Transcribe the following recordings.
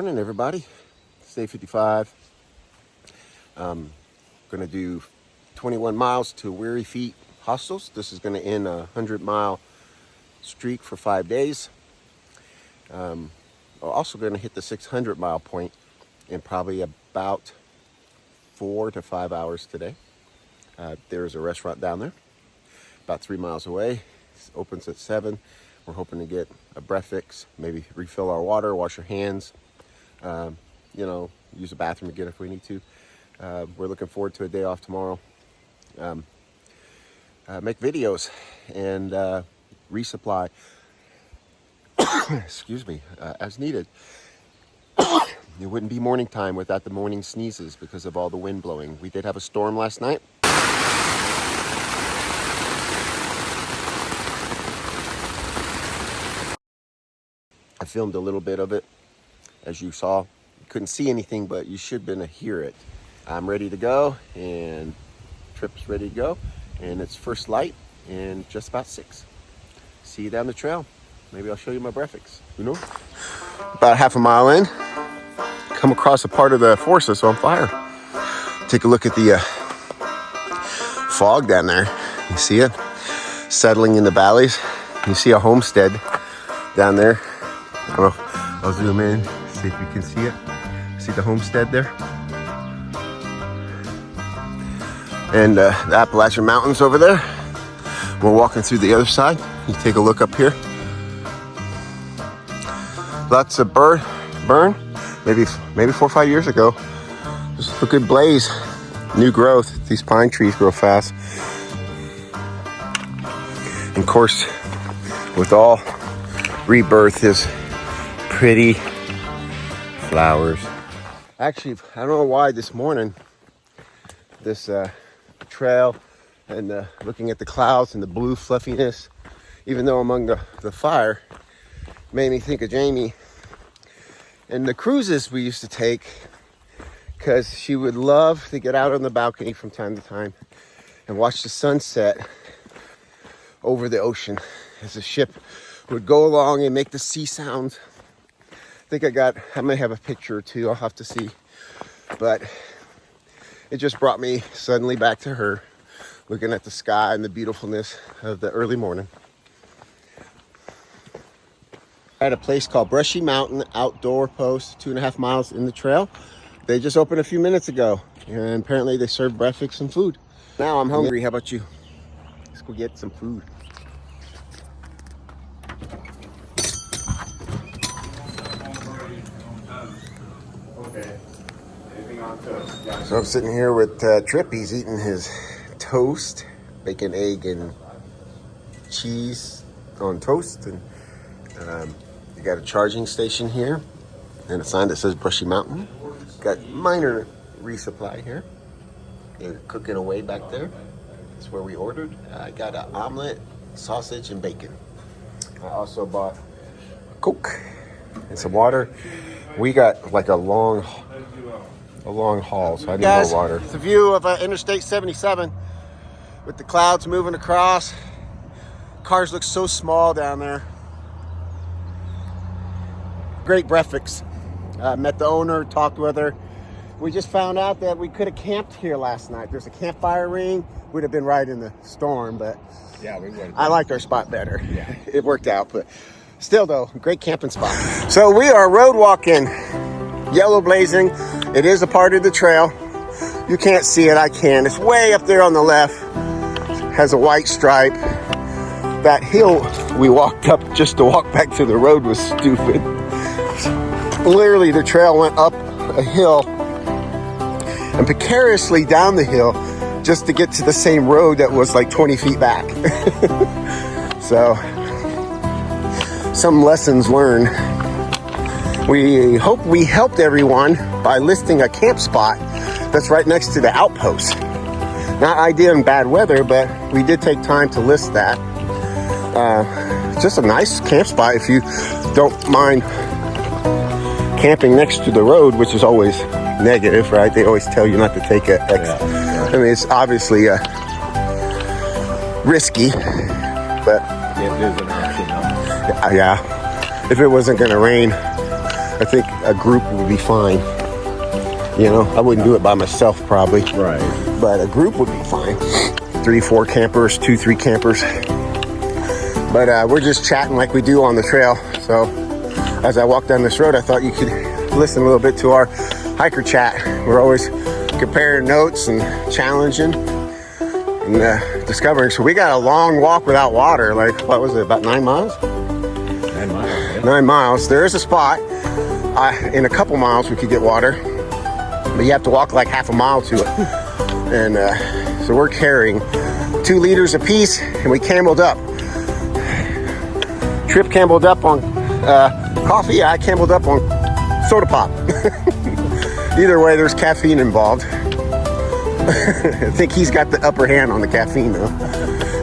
morning, everybody. It's day 55. Going to do 21 miles to Weary Feet Hostels. This is going to end a 100-mile streak for 5 days. We're also going to hit the 600-mile point in probably about 4 to 5 hours today. There's a restaurant down there about 3 miles away. It opens at 7. We're hoping to get a breath fix, maybe refill our water, wash our hands, use the bathroom again if we need to. We're looking forward to a day off tomorrow. Make videos and resupply, excuse me, as needed. It wouldn't be morning time without the morning sneezes because of all the wind blowing. We did have a storm last night. I filmed a little bit of it, as you saw. You couldn't see anything, but you should be able to hear it. I'm ready to go, and trip's ready to go, and it's first light in just about 6. See you down the trail. Maybe I'll show you my breakfast. Who knows? About half a mile in, come across a part of the forest that's on fire. Take a look at the fog down there. You see it settling in the valleys. You see a homestead down there. I don't know, I'll zoom in, see if you can see it. See the homestead there? And the Appalachian Mountains over there. We're walking through the other side. You take a look up here. Lots of burn, maybe 4 or 5 years ago. Just a good blaze, new growth. These pine trees grow fast. And of course, with all rebirth is pretty flowers. Actually, I don't know why this morning, this trail and looking at the clouds and the blue fluffiness, even though among the fire, made me think of Jamie and the cruises we used to take, because she would love to get out on the balcony from time to time and watch the sunset over the ocean as the ship would go along and make the sea sounds. I may have a picture or two, I'll have to see. But it just brought me suddenly back to her, looking at the sky and the beautifulness of the early morning. At a place called Brushy Mountain Outdoor Post, 2.5 miles in the trail. They just opened a few minutes ago, and apparently they serve breakfast and food. Now I'm hungry. How about you? Let's go get some food. So I'm sitting here with Trip. He's eating his toast, bacon, egg, and cheese on toast. And you got a charging station here and a sign that says Brushy Mountain. Got minor resupply here. They're cooking away back there. That's where we ordered. I got an omelet, sausage, and bacon. I also bought a Coke and some water. We got like a long haul, so I need more water. It's a view of Interstate 77 with the clouds moving across. Cars look so small down there. Great breakfast. Met the owner, talked with her. We just found out that we could have camped here last night. There's a campfire ring. Would have been right in the storm, but yeah, we would. I liked our spot better. Yeah. It worked out, but still though, great camping spot. So we are road walking, yellow blazing. It is a part of the trail. You can't see it, I can. It's way up there on the left. Has a white stripe. That hill we walked up just to walk back to the road was stupid. Literally the trail went up a hill and precariously down the hill just to get to the same road that was like 20 feet back. So, some lessons learned. We hope we helped everyone by listing a camp spot that's right next to the outpost. Not ideal in bad weather, but we did take time to list that. Just a nice camp spot if you don't mind camping next to the road, which is always negative, right? They always tell you not to take it. I mean, it's obviously risky, but it is an option. Yeah. If it wasn't going to rain, I think a group would be fine. You know, I wouldn't do it by myself probably. Right. But a group would be fine. 3-4 campers, 2-3 campers. But we're just chatting like we do on the trail. So as I walk down this road, I thought you could listen a little bit to our hiker chat. We're always comparing notes and challenging and discovering. So we got a long walk without water. Like, what was it, about 9 miles? 9 miles. Yeah. 9 miles. There is a spot in a couple miles we could get water, but you have to walk like half a mile to it. And so we're carrying 2 liters apiece, and we cameled up. Trip cameled up on coffee. I cameled up on soda pop. Either way, there's caffeine involved. I think he's got the upper hand on the caffeine though.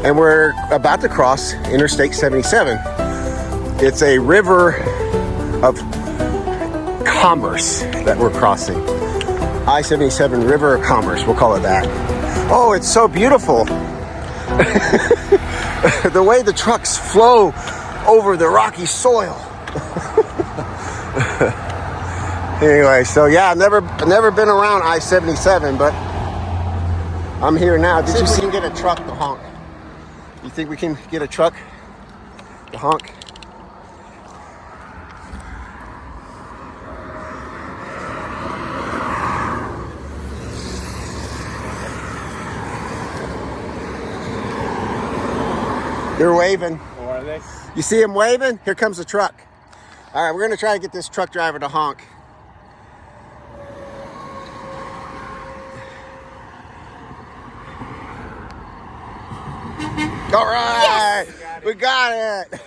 And we're about to cross Interstate 77. It's a river of commerce that we're crossing. I-77 River of Commerce, we'll call it that. Oh, it's so beautiful. The way the trucks flow over the rocky soil. Anyway, so yeah, I've never been around I-77, but I'm here now. Did you see we can get a truck to honk? You think we can get a truck to honk? They're waving. Oh, are they? You see him waving? Here comes the truck. All right, we're gonna try to get this truck driver to honk. All right, yes! We got it.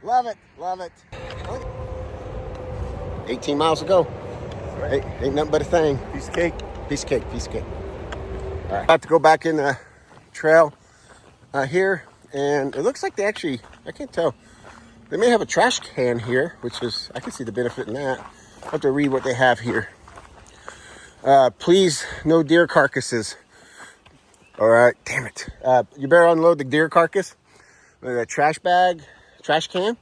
Love it, love it. 18 miles to go. Right. Ain't nothing but a thing. Piece of cake. Piece of cake, piece of cake. All right, about to go back in the trail here, and it looks like they actually, I can't tell, they may have a trash can here, which is, I can see the benefit in that. I have to read what they have here. Please, no deer carcasses. All right, damn it. You better unload the deer carcass with a trash bag, trash can.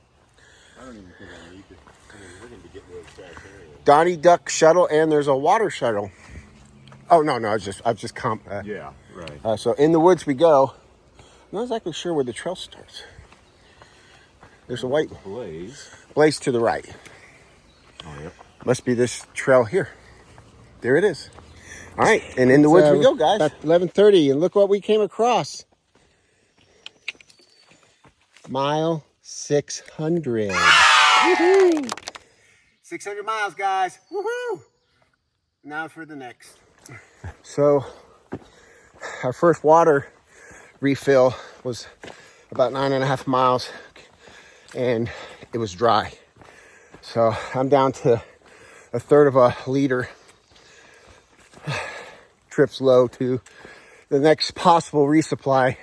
I don't even think I need to. I mean, we're going to be getting rid of trash anyway. Donnie Duck shuttle, and there's a water shuttle. Oh, no, I was just yeah, right. So in the woods we go. I'm not exactly sure where the trail starts. There's a white blaze to the right. Oh, yep. Must be this trail here. There it is. All right, and in the woods we go, guys. About 11:30, and look what we came across. Mile 600. Woohoo! 600 miles, guys. Woohoo! Now for the next. So, our first water refill was about 9.5 miles, and it was dry. So I'm down to a third of a liter. Trips low to the next possible resupply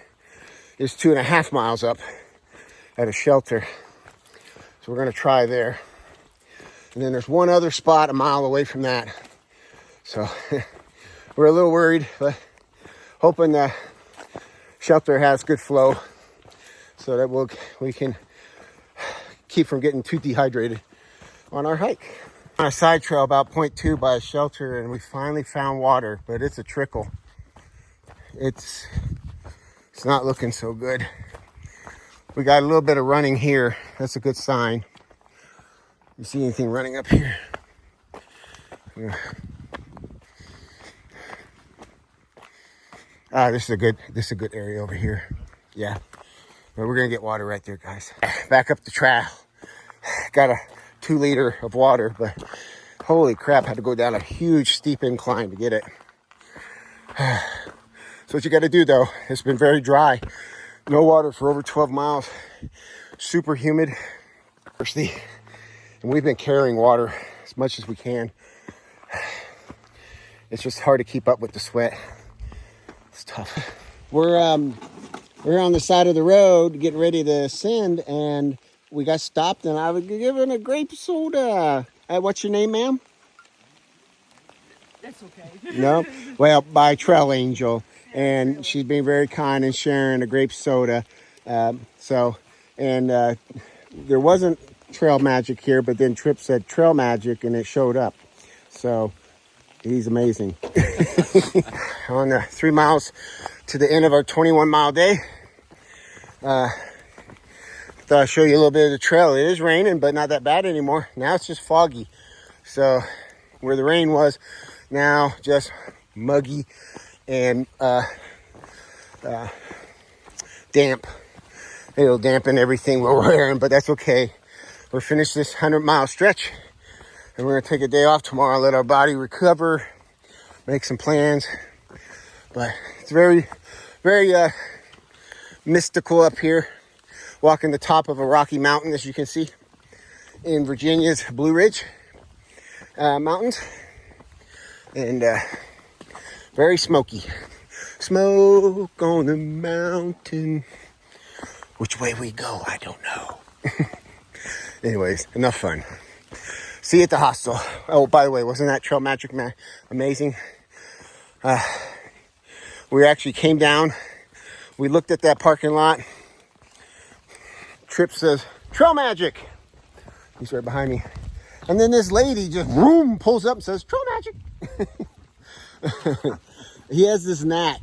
is 2.5 miles up at a shelter. So we're gonna try there. And then there's one other spot a mile away from that. So we're a little worried, but hoping the shelter has good flow so that we can keep from getting too dehydrated on our hike. On a side trail about 0.2 by a shelter, and we finally found water, but it's a trickle. It's not looking so good. We got a little bit of running here. That's a good sign. You see anything running up here? Yeah. This is a good area over here. Yeah. But we're gonna get water right there, guys. Back up the trail. Got a 2 liter of water, but holy crap, had to go down a huge steep incline to get it. So what you gotta do though, it's been very dry. No water for over 12 miles. Super humid. Thirsty. And we've been carrying water as much as we can. It's just hard to keep up with the sweat. It's tough. We're on the side of the road getting ready to ascend, and we got stopped, and I was given a grape soda. What's your name, ma'am? That's okay. No? Well, by Trail Angel. And she's being very kind and sharing a grape soda. There wasn't trail magic here, but then Trip said trail magic and it showed up. So he's amazing. On the 3 miles to the end of our 21-mile day. Thought I'd show you a little bit of the trail. It is raining, but not that bad anymore. Now it's just foggy. So where the rain was, now just muggy and damp. It'll dampen everything we're wearing, but that's okay. We're finished this 100-mile stretch, and we're gonna take a day off tomorrow, let our body recover, make some plans. But it's very, very mystical up here, walking the top of a rocky mountain, as you can see, in Virginia's Blue Ridge Mountains, and very smoky. Smoke on the mountain. Which way we go, I don't know. Anyways, enough fun. See you at the hostel. Oh, by the way, wasn't that trail magic, man, amazing? We actually came down. We looked at that parking lot. Trip says, trail magic. He's right behind me. And then this lady just vroom, pulls up and says, trail magic. He has this knack.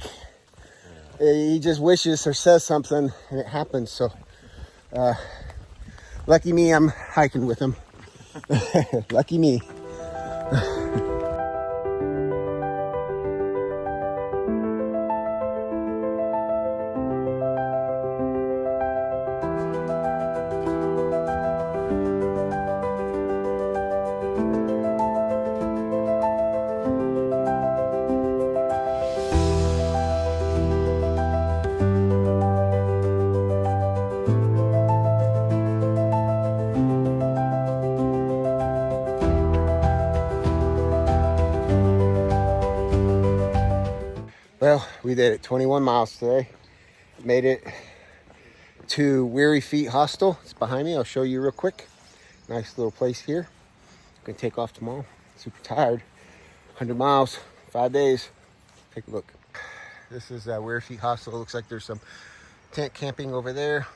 He just wishes or says something and it happens. So lucky me, I'm hiking with him. Lucky me. Well, we did it, 21 miles today. Made it to Weary Feet Hostel. It's behind me. I'll show you real quick. Nice little place here. Gonna take off tomorrow. Super tired. 100 miles, 5 days. Take a look. This is Weary Feet Hostel. It looks like there's some tent camping over there.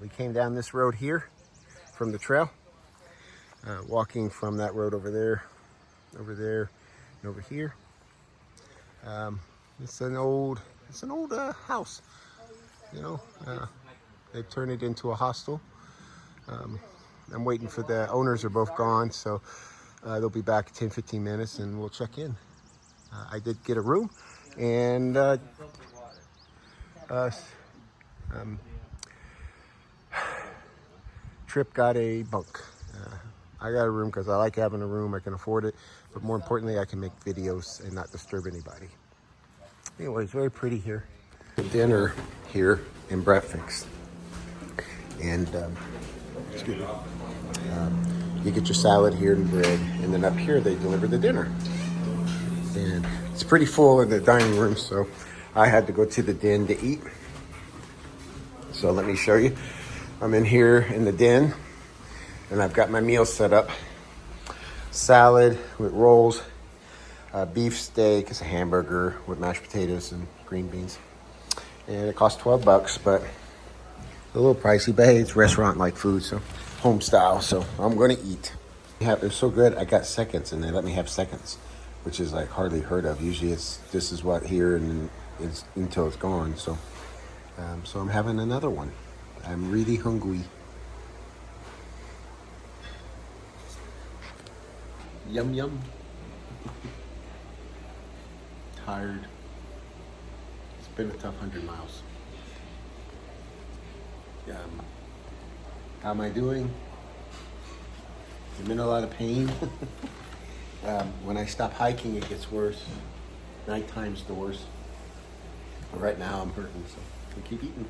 We came down this road here from the trail. Walking from that road over there, and over here. It's an old house, you know. They've turned it into a hostel. I'm waiting for the owners are both gone, so they'll be back in 10-15 minutes and we'll check in. I did get a room, and Trip got a bunk. I got a room because I like having a room. I can afford it, but more importantly, I can make videos and not disturb anybody. Anyways, very pretty here. Dinner here in breakfast, and excuse me. You get your salad here and bread, and then up here they deliver the dinner. And it's pretty full in the dining room, so I had to go to the den to eat. So let me show you. I'm in here in the den, and I've got my meal set up. Salad with rolls, beef steak, it's a hamburger with mashed potatoes and green beans. And it costs $12, but a little pricey, but hey, it's restaurant-like food, so home style, so I'm gonna eat. It was so good, I got seconds, and they let me have seconds, which is like hardly heard of. Usually this is what here, and it's until it's gone, so so I'm having another one. I'm really hungry. Yum yum. Tired. It's been a tough 100 miles. How am I doing? I'm in a lot of pain. When I stop hiking, it gets worse. Nighttime's the worst. But right now, I'm hurting, so I keep eating.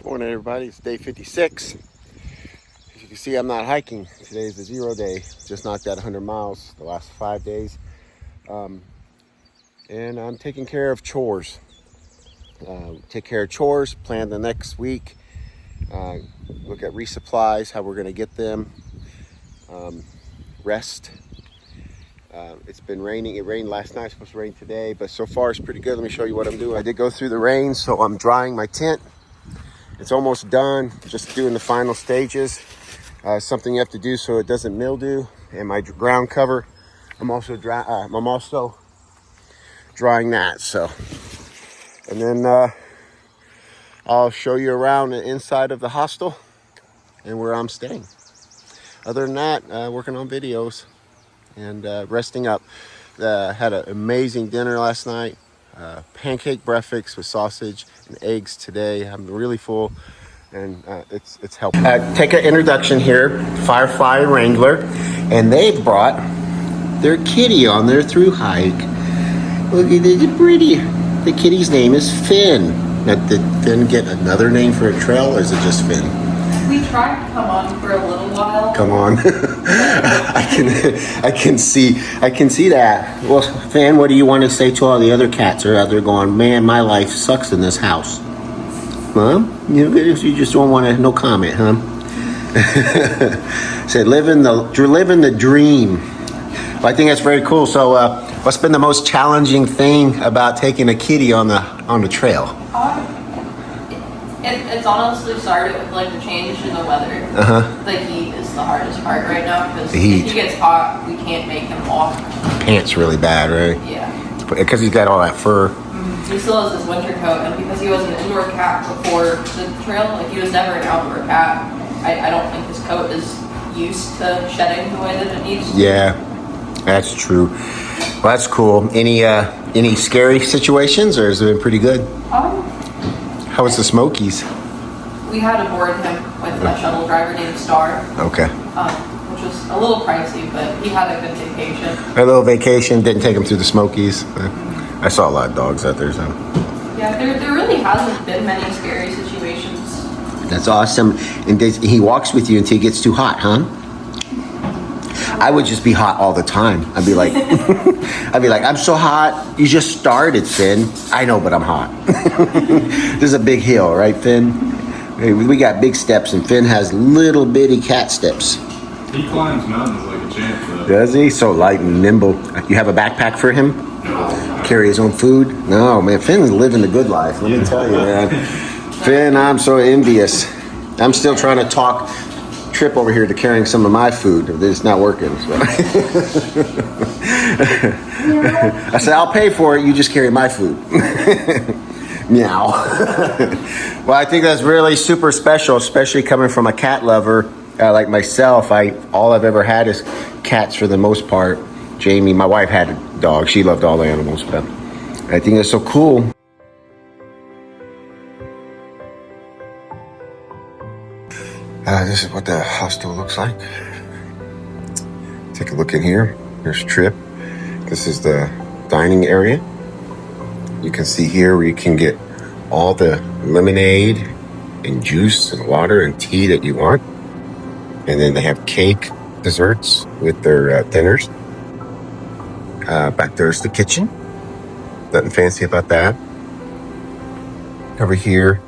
Morning, everybody. It's day 56. As you can see, I'm not hiking. Today's the 0 day. Just knocked out 100 miles the last 5 days. And I'm taking care of chores. Take care of chores, plan the next week. Look at resupplies, how we're going to get them. Rest. It's been raining. It rained last night. It's supposed to rain today, but so far it's pretty good. Let me show you what I'm doing. I did go through the rain, so I'm drying my tent. It's almost done. Just doing the final stages. something you have to do so it doesn't mildew. And my ground cover, I'm also drying that. So, and then I'll show you around the inside of the hostel and where I'm staying. Other than that, working on videos and resting up. Had an amazing dinner last night. Pancake breakfast with sausage and eggs today. I'm really full, and it's helpful. Take an introduction here, Firefly Wrangler, and they've brought their kitty on their thru-hike. Look at this pretty. The kitty's name is Finn. Now, did Finn get another name for a trail, or is it just Finn? We tried to come on for a little while. Come on. I can see that. Well, Finn, what do you want to say to all the other cats who are out there going, man, my life sucks in this house? Mom, you just don't want to, no comment, huh? Said, living the dream. Well, I think that's very cool. So, what's been the most challenging thing about taking a kitty on the trail? It's honestly started with like the change in the weather. The heat is the hardest part right now because if he gets hot, we can't make him walk. Pants really bad, right? Yeah. Because he's got all that fur. He still has his winter coat, and because he was an indoor cat before the trail, like he was never an outdoor cat. I don't think his coat is used to shedding the way that it needs to. Yeah, that's true. Well, that's cool. Any scary situations, or has it been pretty good? How was the Smokies? We had to board him with a shuttle driver named Star. Okay. Which was a little pricey, but he had a good vacation. A little vacation, didn't take him through the Smokies. I saw a lot of dogs out there, so. Yeah, there really hasn't been many scary situations. That's awesome. And he walks with you until he gets too hot, huh? I would just be hot all the time. I'd be like, I'm so hot. You just started, Finn. I know, but I'm hot. This is a big hill, right, Finn? We got big steps, and Finn has little bitty cat steps. He climbs mountains like a champ, though. Does he? So light and nimble. You have a backpack for him? No. Carry his own food? No, man. Finn's living the good life. Let me tell you, man. Finn, I'm so envious. I'm still trying to trip over here to carrying some of my food. It's not working. So. I said, I'll pay for it. You just carry my food. Meow. Well, I think that's really super special, especially coming from a cat lover like myself. All I've ever had is cats for the most part. Jamie, my wife, had a dog. She loved all the animals, but I think it's so cool. This is what the hostel looks like. Take a look in here. Here's Trip. This is the dining area. You can see here where you can get all the lemonade and juice and water and tea that you want. And then they have cake, desserts with their dinners. Back there's the kitchen. Nothing fancy about that. Over here,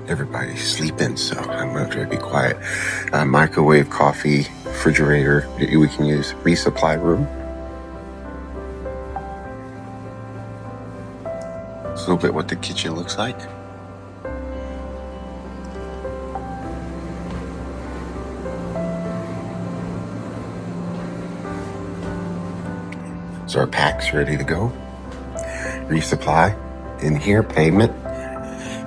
everybody's sleeping, so I'm going to be quiet. Microwave, coffee, refrigerator. We can use resupply room. It's a little bit what the kitchen looks like. So our pack's ready to go. Resupply. In here, pavement.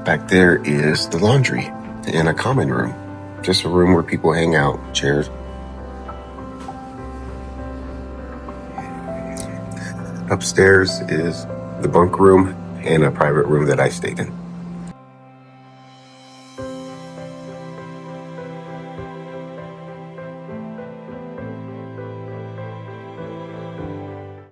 Back there is the laundry and a common room. Just a room where people hang out, chairs. Upstairs is the bunk room and a private room that I stayed in.